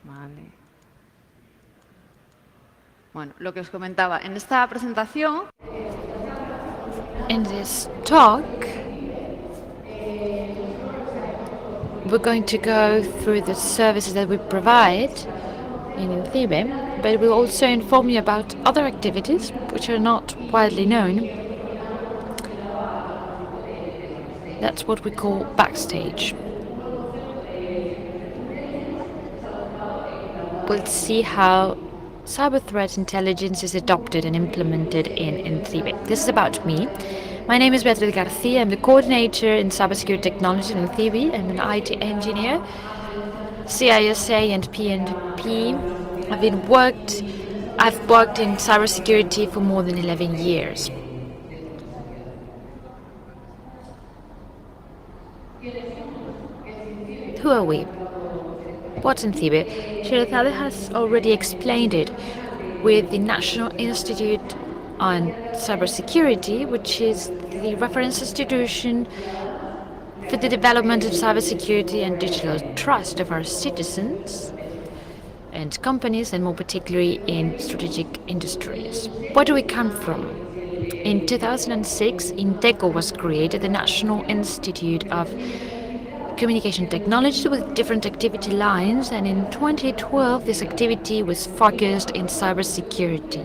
Vale. Bueno, lo que os comentaba, en esta presentación, In this talk, we're going to go through the services that we provide in INCIBE, but we'll also inform you about other activities which are not widely known. That's what we call backstage. We'll see how cyber threat intelligence is adopted and implemented in INCIBE. This is about me. My name is Beatriz Garcia. I'm the coordinator in cybersecurity technology in INCIBE. I'm an IT engineer, CISA and PNP. I've worked in cybersecurity for more than 11 years. Who are we? What's INCIBE? Shirazade has already explained it with the National Institute on Cybersecurity, which is the reference institution for the development of cybersecurity and digital trust of our citizens and companies, and more particularly in strategic industries. Where do we come from? In 2006, INTECO was created, the National Institute of Communication Technology, with different activity lines, and in 2012 this activity was focused in cybersecurity.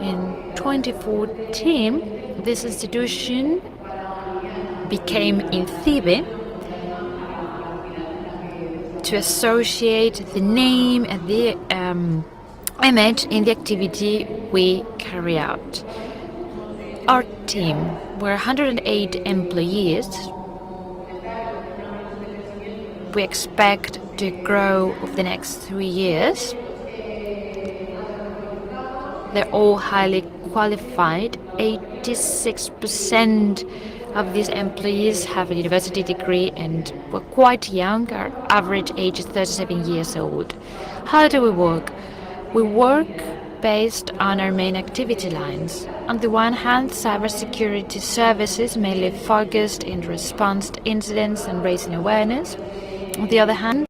In 2014 this institution became INCIBE to associate the name and the image in the activity we carry out. Our team, we're 108 employees. We expect to grow over the next 3 years. They're all highly qualified. 86% of these employees have a university degree and we're quite young. Our average age is 37 years old. How do we work? We work based on our main activity lines. On the one hand, cybersecurity services, mainly focused in response to incidents and raising awareness. On the other hand,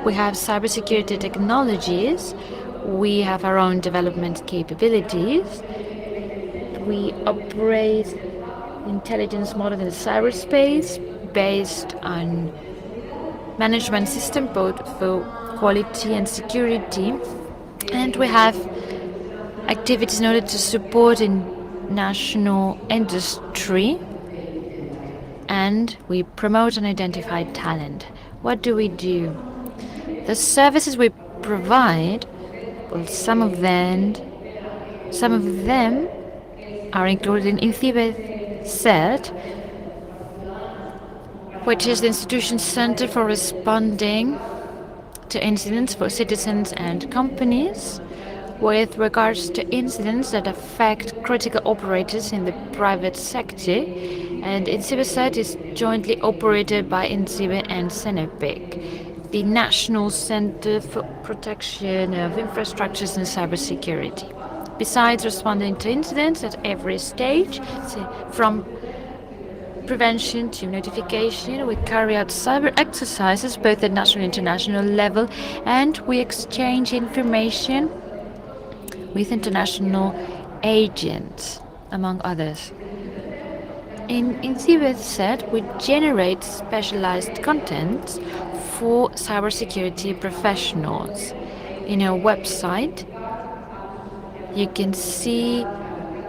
we have cybersecurity technologies. We have our own development capabilities. We operate intelligence model in the cyberspace based on management system, both for quality and security. And we have activities in order to support in national industry, and we promote and identify talent. What do we do? The services we provide, well, some of them are included in INCIBE CERT, which is the institution's center for responding to incidents for citizens and companies with regards to incidents that affect critical operators in the private sector. And INCIBE CERT is jointly operated by INCIBE and CENEPEC, the National Center for Protection of Infrastructures and Cybersecurity. Besides responding to incidents at every stage, from prevention to notification, we carry out cyber exercises both at national and international level, and we exchange information with international agents, among others. In INCIBE CERT, we generate specialized content for cybersecurity professionals. In our website, you can see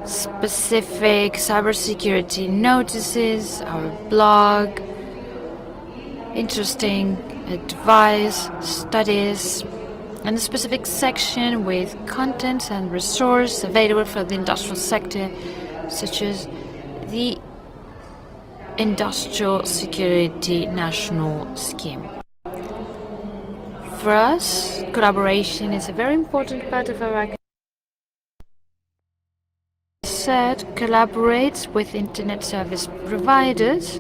specific cybersecurity notices, our blog, interesting advice, studies, and a specific section with content and resources available for the industrial sector, such as the Industrial Security National Scheme. For us, collaboration is a very important part of our activity. CERT collaborates with internet service providers.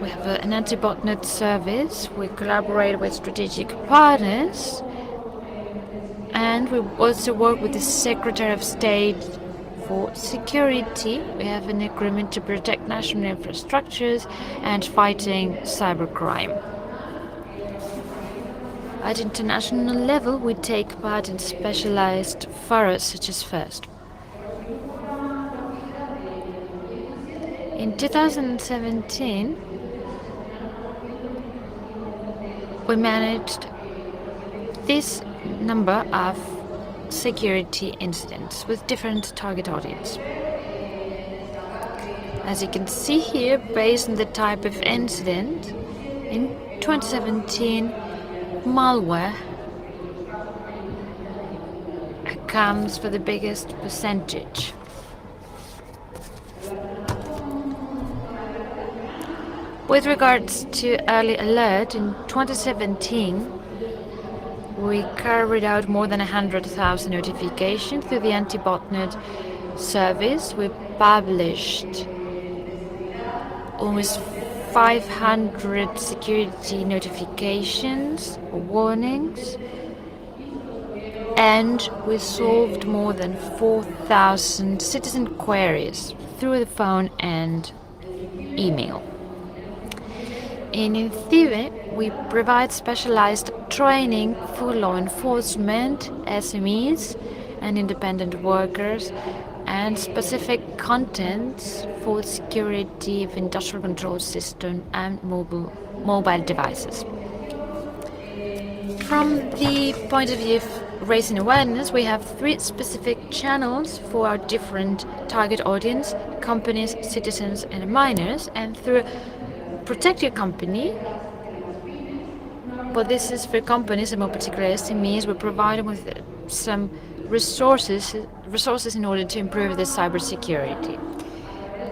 We have an anti-botnet service. We collaborate with strategic partners, and we also work with the Secretary of State for Security. We have an agreement to protect national infrastructures and fighting cybercrime. At international level, we take part in specialized forums such as FIRST. In 2017, we managed this number of security incidents with different target audience. As you can see here, based on the type of incident, in 2017, malware accounts for the biggest percentage. With regards to early alert, in 2017, we carried out more than 100,000 notifications through the anti-botnet service. We published almost 500 security notifications or warnings, and we solved more than 4,000 citizen queries through the phone and email. In INCIBE, we provide specialized training for law enforcement, SMEs, and independent workers, and specific contents for security of industrial control system and mobile devices. From the point of view of raising awareness, we have 3 specific channels for our different target audience: companies, citizens, and minors. And through Protect Your Company, but this is for companies and more particularly SMEs, we provide them with some resources in order to improve the cybersecurity.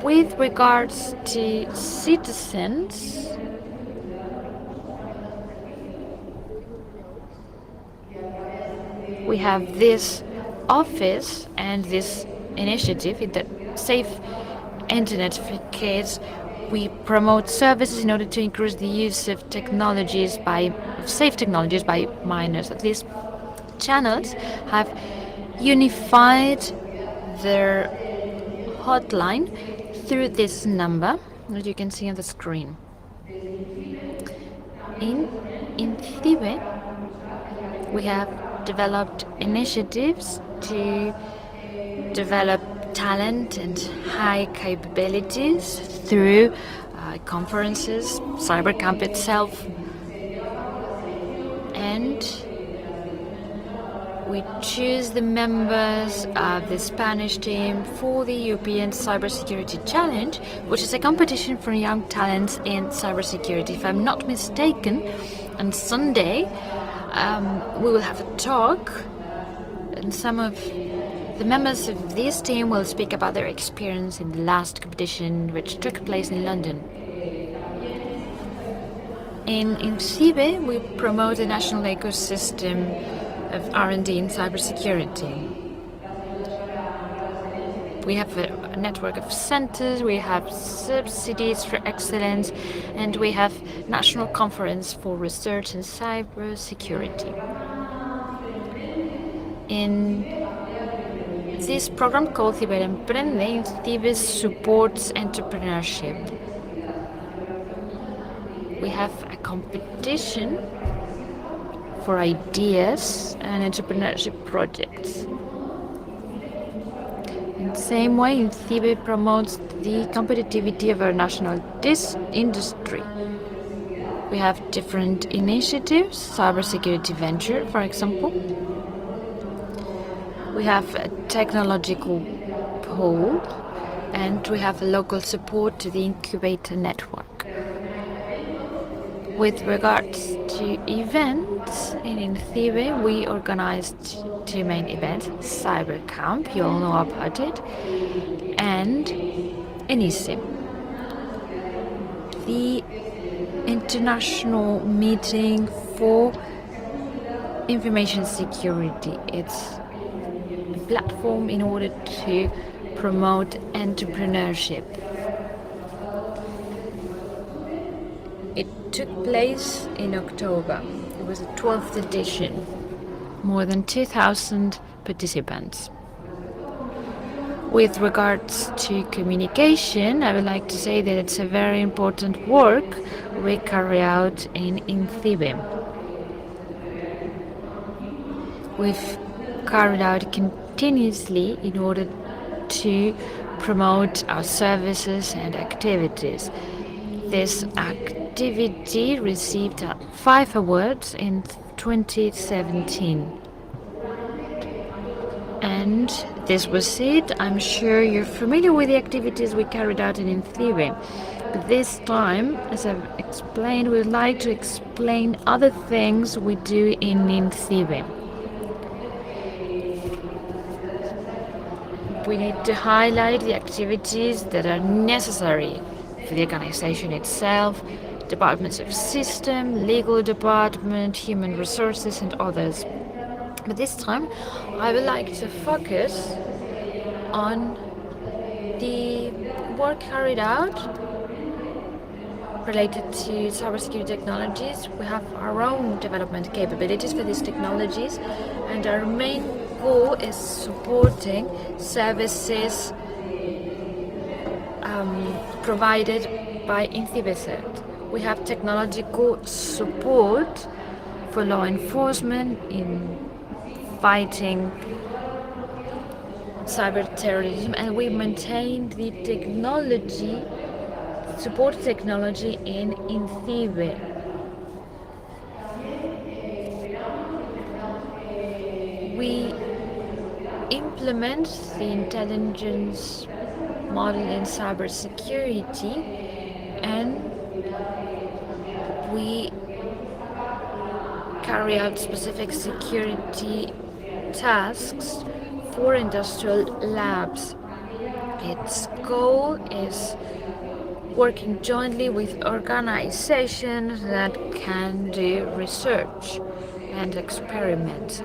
With regards to citizens, we have this office and this initiative in the Safe Internet for Kids. We promote services in order to increase the use of safe technologies by minors. These channels have unified their hotline through this number that you can see on the screen. In INCIBE, we have developed initiatives to develop talent and high capabilities through conferences, CyberCamp itself, and we choose the members of the Spanish team for the European Cybersecurity Challenge, which is a competition for young talents in cybersecurity. If I'm not mistaken, on Sunday we will have a talk, and some of the members of this team will speak about their experience in the last competition, which took place in London. In INCIBE, we promote a national ecosystem of R&D in cybersecurity. We have a network of centers, we have subsidies for excellence, and we have National Conference for Research in Cybersecurity. In this program called Ciberemprende, INCIBE supports entrepreneurship. We have a competition for ideas and entrepreneurship projects. In the same way, INCIBE promotes the competitivity of our national industry. We have different initiatives, cybersecurity venture, for example. We have a technological pool, and we have local support to the incubator network. With regards to events, in INCIBE we organized 2 main events: CyberCamp, you all know about it, and INCIBE, the international meeting for information security. It's platform in order to promote entrepreneurship. It took place in October. It was the 12th edition. More than 2,000 participants. With regards to communication, I would like to say that it's a very important work we carry out in INCIBE. we've carried out continuously in order to promote our services and activities. This activity received 5 awards in 2017. And this was it. I'm sure you're familiar with the activities we carried out in INCIBE. But this time, as I've explained, we'd like to explain other things we do in INCIBE. We need to highlight the activities that are necessary for the organization itself, departments of system, legal department, human resources, and others. But this time, I would like to focus on the work carried out related to cybersecurity technologies. We have our own development capabilities for these technologies, and our main goal is supporting services provided by INCIBE. We have technological support for law enforcement in fighting cyber terrorism, and we maintain the technology, support technology in INCIBE. We implement the intelligence model in cybersecurity, and we carry out specific security tasks for industrial labs. Its goal is working jointly with organizations that can do research and experiments.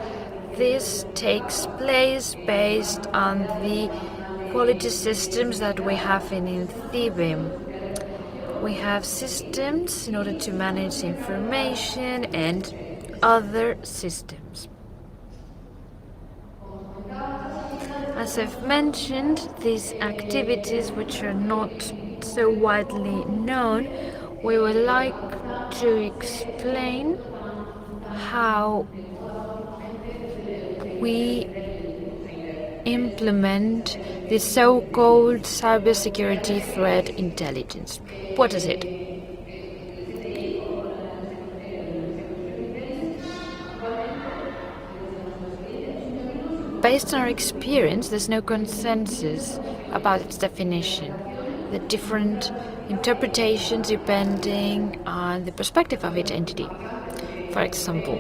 This takes place based on the quality systems that we have in INCIBE. We have systems in order to manage information and other systems. As I've mentioned, these activities, which are not so widely known, we would like to explain how we implement the so-called cybersecurity threat intelligence. What is it? Based on our experience, there's no consensus about its definition. The different interpretations depending on the perspective of each entity. For example,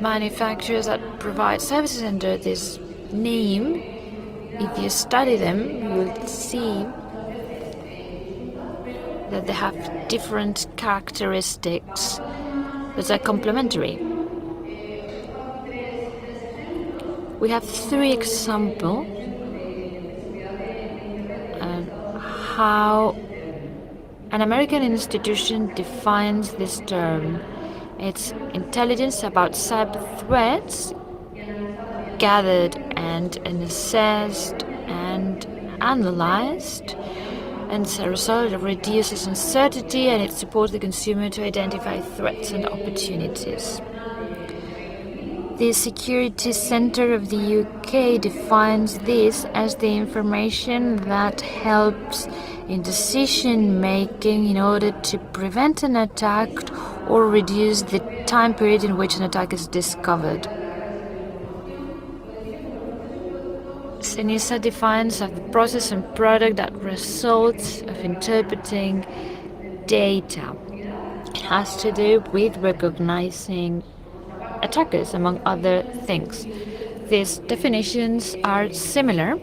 manufacturers that provide services under this name, if you study them, you will see that they have different characteristics that are complementary. We have 3 examples of how an American institution defines this term. It's intelligence about cyber threats gathered and assessed and analyzed, and as a result it reduces uncertainty and it supports the consumer to identify threats and opportunities. The Security Centre of the UK defines this as the information that helps in decision making in order to prevent an attack or reduce the time period in which an attack is discovered. CENISA defines a process and product that results of interpreting data. It has to do with recognizing attackers, among other things. These definitions are similar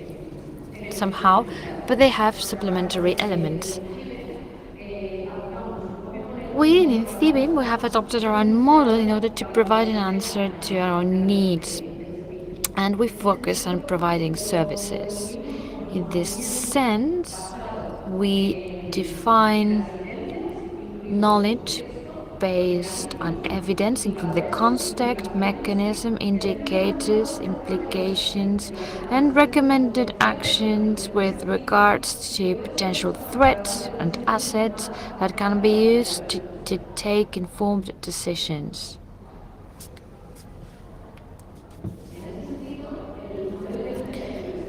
somehow, but they have supplementary elements. We in INCIBE, we have adopted our own model in order to provide an answer to our own needs, and we focus on providing services. In this sense, we define knowledge based on evidence, including the context, mechanism, indicators, implications, and recommended actions with regards to potential threats and assets that can be used to take informed decisions.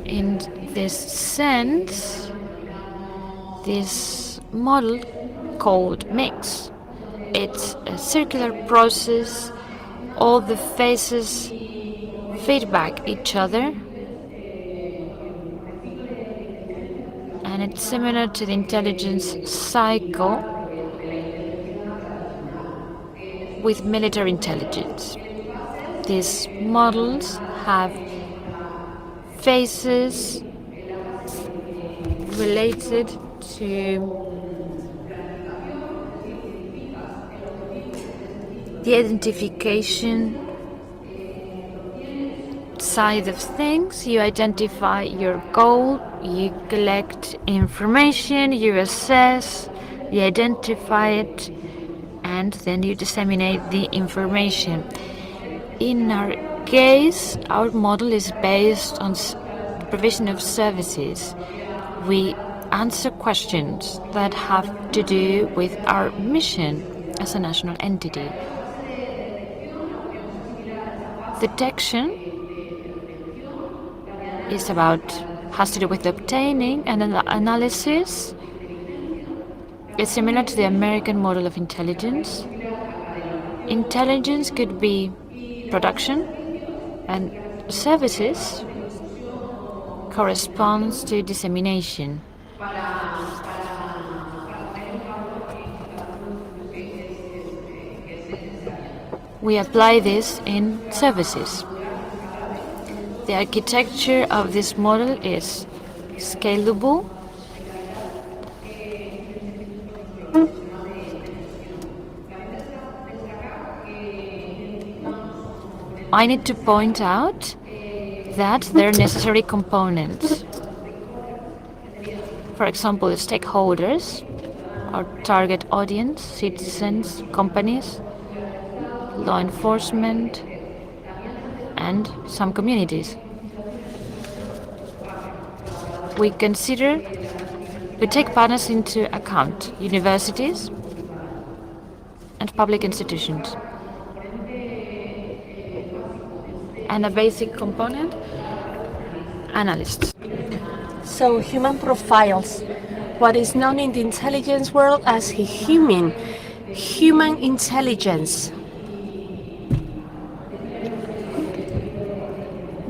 In this sense, this model called mix, it's a circular process. All the phases feedback each other, and it's similar to the intelligence cycle with military intelligence. These models have phases related to the identification side of things. You identify your goal, you collect information, you assess, you identify it, and then you disseminate the information. In our case, our model is based on the provision of services. We answer questions that have to do with our mission as a national entity. Detection has to do with obtaining, and analysis is similar to the American model of intelligence. Intelligence could be production, and services corresponds to dissemination. We apply this in services. The architecture of this model is scalable, I need to point out that there are necessary components. For example, the stakeholders, our target audience, citizens, companies, law enforcement, and some communities. We take partners into account, universities and public institutions. And a basic component, analysts. So human profiles, what is known in the intelligence world as human intelligence.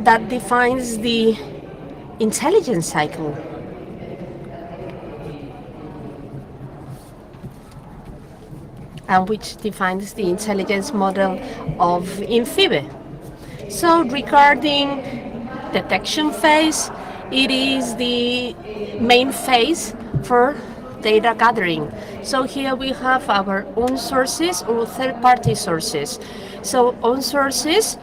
That defines the intelligence cycle. And which defines the intelligence model of INCIBE. So regarding detection phase, it is the main phase for data gathering. So here we have our own sources or third-party sources. So own sources,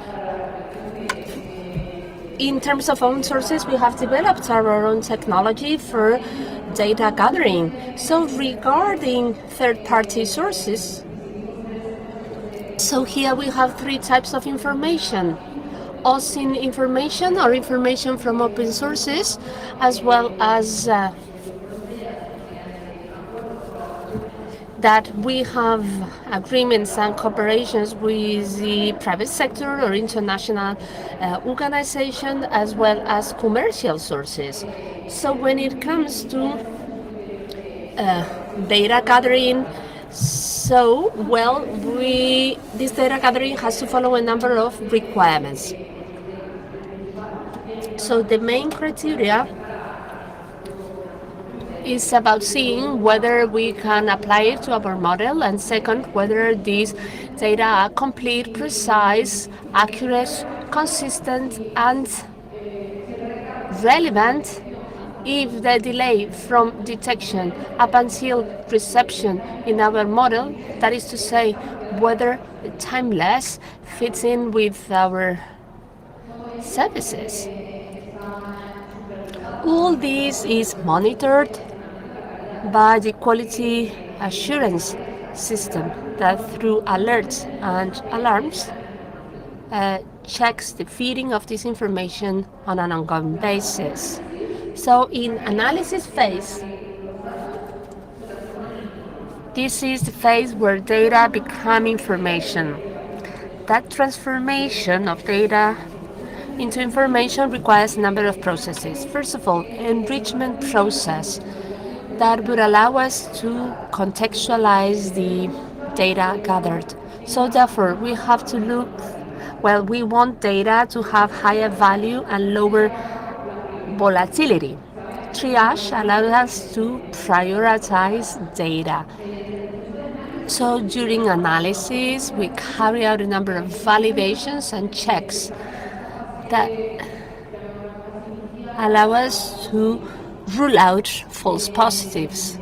in terms of own sources, we have developed our own technology for data gathering. So regarding third-party sources, so here we have three types of information. OSINT information, or information from open sources, as well as that we have agreements and cooperations with the private sector or international organization, as well as commercial sources. So when it comes to data gathering, this data gathering has to follow a number of requirements. So the main criteria is about seeing whether we can apply it to our model, and second, whether these data are complete, precise, accurate, consistent, and relevant. If the delay from detection up until reception in our model, that is to say, whether timeless fits in with our services. All this is monitored by the quality assurance system that through alerts and alarms checks the feeding of this information on an ongoing basis. So in analysis phase, this is the phase where data become information. That transformation of data into information requires a number of processes. First of all, enrichment process that would allow us to contextualize the data gathered. So therefore, we have to look, well, we want data to have higher value and lower volatility. Triage allows us to prioritize data. So during analysis, we carry out a number of validations and checks that allow us to rule out false positives.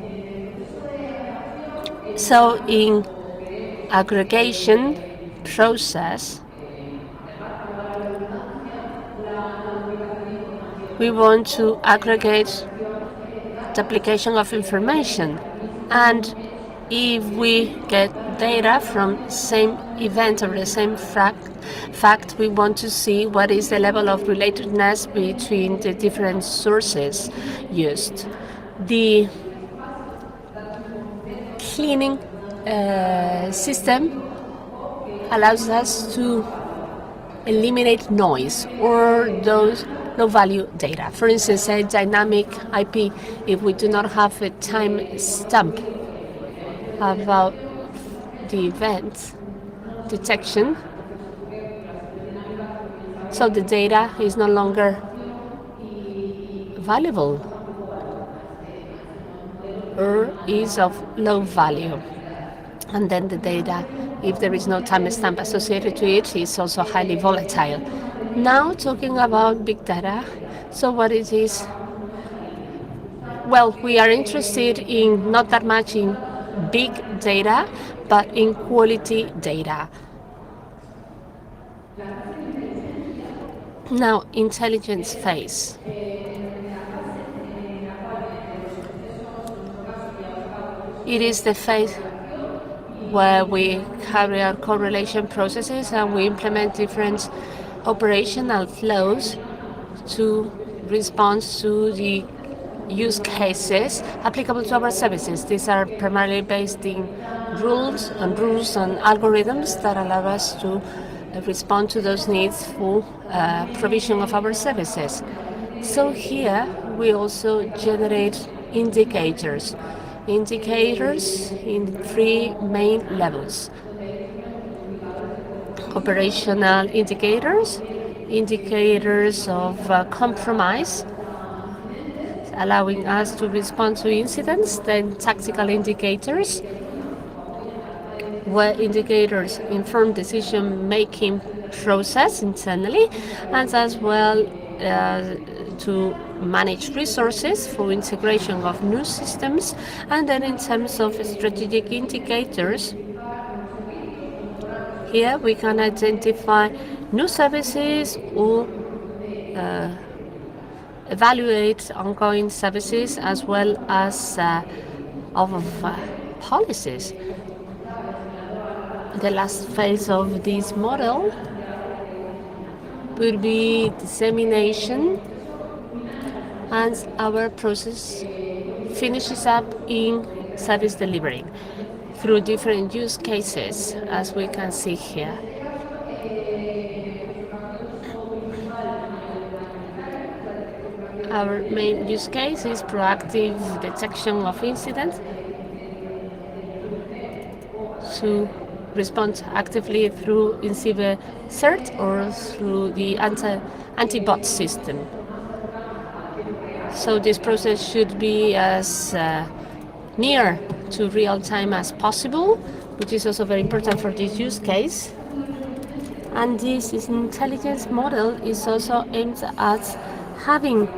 So in aggregation process, we want to aggregate the application of information, and if we get data from same event or the same fact, we want to see what is the level of relatedness between the different sources used. The cleaning system allows us to eliminate noise or those low-value data. For instance, a dynamic IP, if we do not have a time stamp about the event detection, so the data is no longer valuable or is of low value. And then the data, if there is no timestamp associated to it, is also highly volatile. Now talking about big data, so what it is? Well, we are interested in not that much in big data, but in quality data. Now, intelligence phase. It is the phase where we carry out correlation processes and we implement different operational flows to respond to the use cases applicable to our services. These are primarily based in rules and algorithms that allow us to respond to those needs for provision of our services. So here we also generate indicators in three main levels: operational indicators, indicators of compromise, allowing us to respond to incidents, then tactical indicators, where indicators inform decision-making process internally, and as well to manage resources for integration of new systems. And then in terms of strategic indicators, here we can identify new services or evaluate ongoing services as well as policies. The last phase of this model will be dissemination, and our process finishes up in service delivery through different use cases, as we can see here. Our main use case is proactive detection of incidents to respond actively through INCIBE CERT or through the anti-bot system. So this process should be as near to real time as possible, which is also very important for this use case. And this intelligence model is also aimed at having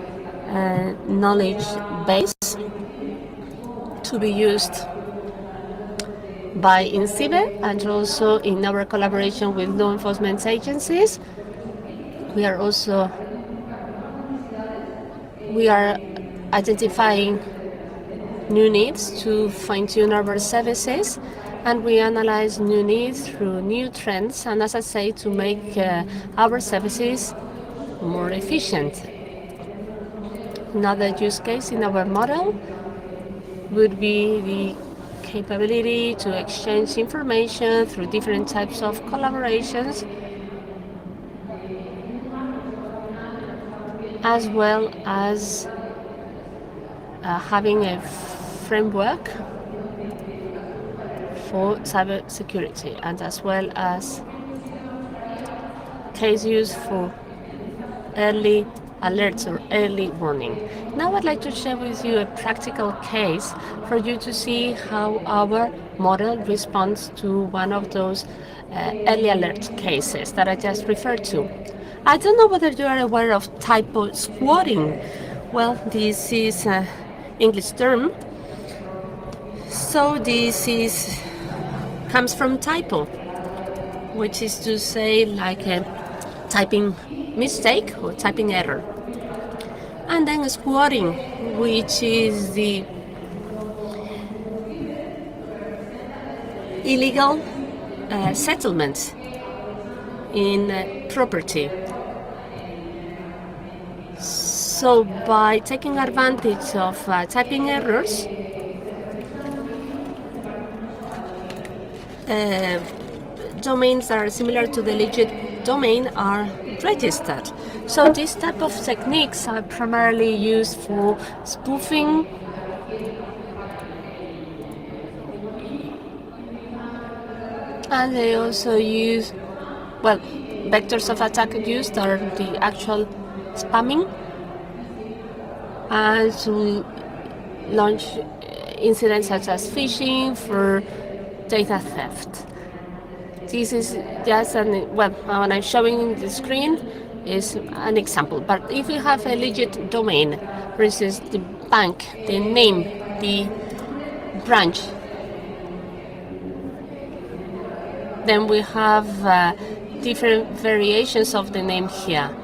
a knowledge base to be used by INCIBE and also in our collaboration with law enforcement agencies. We are identifying new needs to fine-tune our services, and we analyze new needs through new trends, and as I say, to make our services more efficient. Another use case in our model would be the capability to exchange information through different types of collaborations as well as having a framework for cybersecurity, and as well as case use for early alerts or early warning. Now I'd like to share with you a practical case for you to see how our model responds to one of those early alert cases that I just referred to. I don't know whether you are aware of typo squatting. Well, this is an English term. So this comes from typo, which is to say like a typing mistake or typing error. And then squatting, which is the illegal settlement in property. So by taking advantage of typing errors, domains that are similar to the legit domain are registered. So this type of techniques are primarily used for spoofing, and they also use, well, vectors of attack used are the actual spamming, and to launch incidents such as phishing for data theft. This is just what I'm showing the screen is an example. But if you have a legit domain, for instance, the bank, the name, the branch, then we have different variations of the name here.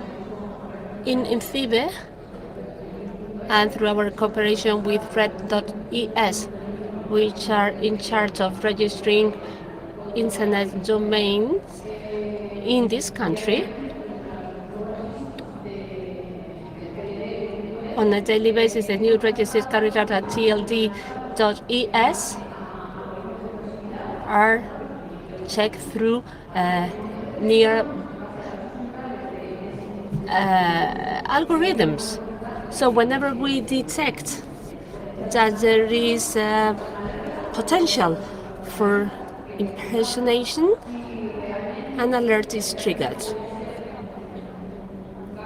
In INCIBE, and through our cooperation with red.es, which are in charge of registering internet domains in this country, on a daily basis, the new registers carried out at tld.es are checked through near algorithms. So whenever we detect that there is potential for impersonation, an alert is triggered.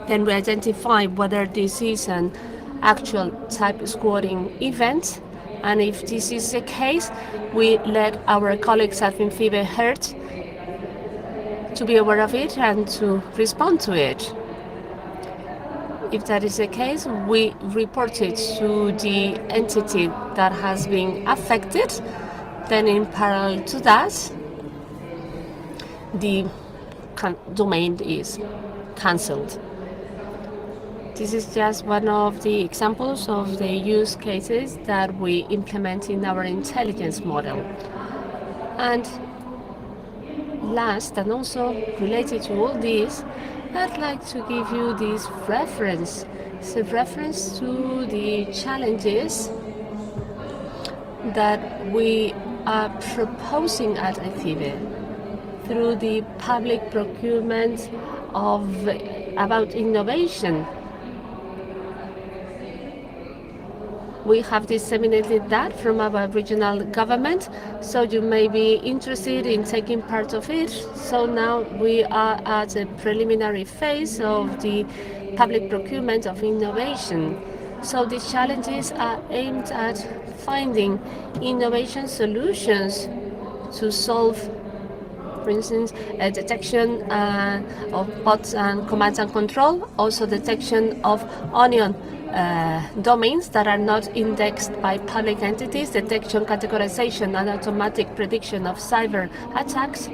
Then we identify whether this is an actual type squatting event, and if this is the case, we let our colleagues at INCIBE HERT to be aware of it and to respond to it. If that is the case, we report it to the entity that has been affected. Then in parallel to that, the domain is cancelled. This is just one of the examples of the use cases that we implement in our intelligence model. And last, and also related to all this, I'd like to give you this reference. It's a reference to the challenges that we are proposing at INCIBE through the public procurement about innovation. We have disseminated that from our regional government, so you may be interested in taking part of it. So now we are at a preliminary phase of the public procurement of innovation. So the challenges are aimed at finding innovation solutions to solve, for instance, detection of bots and command and control, also detection of onion domains that are not indexed by public entities, detection, categorization, and automatic prediction of cyber attacks.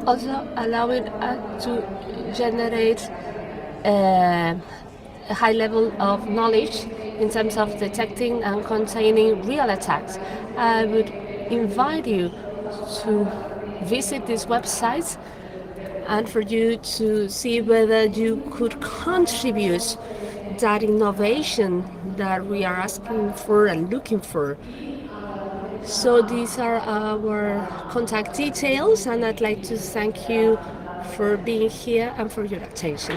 Also allowing us to generate a high level of knowledge in terms of detecting and containing real attacks. I would invite you to visit these websites and for you to see whether you could contribute that innovation that we are asking for and looking for. So these are our contact details, and I'd like to thank you for being here and for your attention.